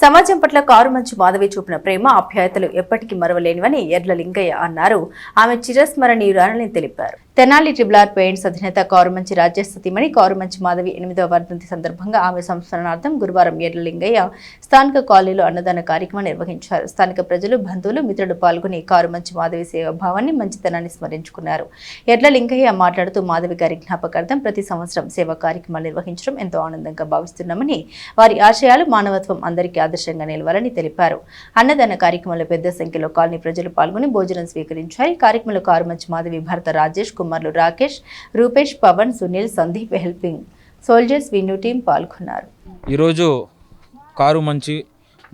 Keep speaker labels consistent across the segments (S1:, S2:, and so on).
S1: సమాజం పట్ల కారుమంచి మాధవి చూపిన ప్రేమ ఆప్యాయతలు ఎప్పటికీ మరవలేనివని ఎడ్ల లింగయ్య అన్నారు. ఆమె చిరస్మరణీయురాలని తెలిపారు. తెనాలి ట్రిబుల్ పెయింట్స్ అధినేత కారుమంచి రాజ్యసతిమణి కారుమంచి మాధవి 8వ వర్ధంతి సందర్భంగా ఆమె సంస్మరణార్థం గురువారం ఎడ్ల లింగయ్య స్థానిక కాలనీలో అన్నదాన కార్యక్రమం నిర్వహించారు. స్థానిక ప్రజలు, బంధువులు, మిత్రులు పాల్గొని కారుమంచి మాధవి సేవాభావాన్ని, మంచితనాన్ని స్మరించుకున్నారు. ఎడ్ల లింగయ్య మాట్లాడుతూ మాధవి గారి జ్ఞాపకార్థం ప్రతి సంవత్సరం సేవా కార్యక్రమాలు నిర్వహించడం ఎంతో ఆనందంగా భావిస్తున్నామని, వారి ఆశయాలు మానవత్వం అందరికీ ఆదర్శంగా నిలవాలని తెలిపారు. అన్నదాన కార్యక్రమంలో పెద్ద సంఖ్యలో కాలనీ ప్రజలు పాల్గొని భోజనం స్వీకరించారు. కార్యక్రమంలో కారుమంచి మాధవి భర్త రాజేష్, కుమారులు రాకేష్, రూపేష్, పవన్, సునీల్, సందీప్, హెల్పింగ్ సోల్జర్స్ విన్ను టీం పాల్గొన్నారు.
S2: ఈరోజు కారుమంచి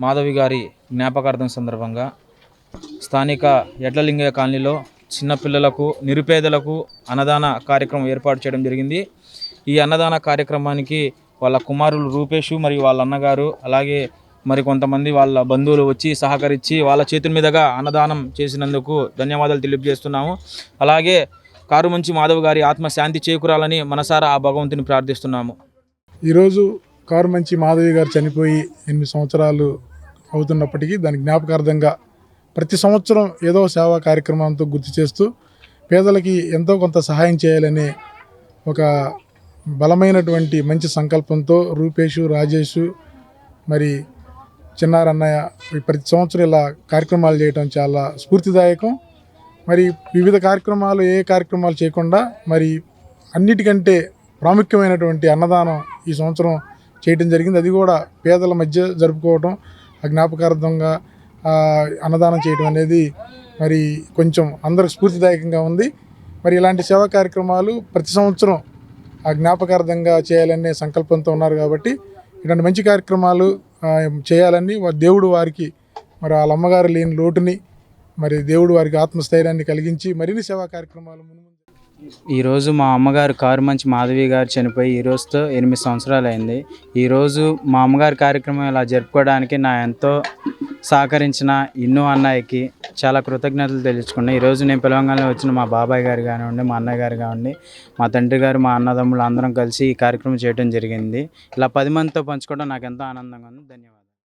S2: మాధవి గారి జ్ఞాపకార్థం సందర్భంగా స్థానిక ఎడ్లలింగయ్య కాలనీలో చిన్నపిల్లలకు, నిరుపేదలకు అన్నదాన కార్యక్రమం ఏర్పాటు చేయడం జరిగింది. ఈ అన్నదాన కార్యక్రమానికి వాళ్ళ కుమారులు రూపేష్ మరియు వాళ్ళ అన్నగారు, అలాగే మరి కొంతమంది వాళ్ళ బంధువులు వచ్చి సహకరించి వాళ్ళ చేతుల మీదుగా అన్నదానం చేసినందుకు ధన్యవాదాలు తెలియజేస్తున్నాము. అలాగే కారుమంచి మాధవ్ గారి ఆత్మ శాంతి చేకూరాలని మనసారా ఆ భగవంతుని ప్రార్థిస్తున్నాము.
S3: ఈరోజు కారుమంచి మాధవి గారు చనిపోయి 8 సంవత్సరాలు అవుతున్నప్పటికీ దాని జ్ఞాపకార్థంగా ప్రతి సంవత్సరం ఏదో సేవా కార్యక్రమంతో గుర్తు చేస్తూ పేదలకి ఎంతో కొంత సహాయం చేయాలనే ఒక బలమైనటువంటి మంచి సంకల్పంతో రూపేష్, రాజేష్, మరి చిన్నారన్నయ్య ప్రతి సంవత్సరం ఇలా కార్యక్రమాలు చేయడం చాలా స్ఫూర్తిదాయకం. మరి వివిధ కార్యక్రమాలు ఏ కార్యక్రమాలు చేయకుండా మరి అన్నిటికంటే ప్రాముఖ్యమైనటువంటి అన్నదానం ఈ సంవత్సరం చేయడం జరిగింది. అది కూడా పేదల మధ్య జరుపుకోవడం, ఆ జ్ఞాపకార్థంగా అన్నదానం చేయడం అనేది మరి కొంచెం అందరికి స్ఫూర్తిదాయకంగా ఉంది. మరి ఇలాంటి సేవా కార్యక్రమాలు ప్రతి సంవత్సరం ఆ జ్ఞాపకార్థంగా చేయాలనే సంకల్పంతో ఉన్నారు. కాబట్టి ఇలాంటి మంచి కార్యక్రమాలు చేయాలని దేవుడు వారికి మరి వాళ్ళ అమ్మగారు లేని లోటుని మరి దేవుడు వారికి ఆత్మస్థైర్యాన్ని కలిగించి మరిన్ని సేవా కార్యక్రమాలు
S4: ఈరోజు మా అమ్మగారు కారుమంచి మాధవి గారు చనిపోయి ఈ రోజుతో 8 సంవత్సరాలు అయింది. ఈరోజు మా అమ్మగారి కార్యక్రమం ఇలా జరుపుకోవడానికి నా ఎంతో సహకరించిన ఇన్ను అన్నయ్యకి చాలా కృతజ్ఞతలు తెలుసుకున్నాను. ఈరోజు నేను పిలవంగానే వచ్చిన మా బాబాయ్ గారు కానివ్వండి, మా అన్నయ్య గారు కానివ్వండి, మా తండ్రి గారు, మా అన్నదమ్ములు అందరం కలిసి ఈ కార్యక్రమం చేయడం జరిగింది. ఇలా 10 మందితో పంచుకోవడం నాకు ఎంతో ఆనందంగా ఉంది. ధన్యవాదాలు.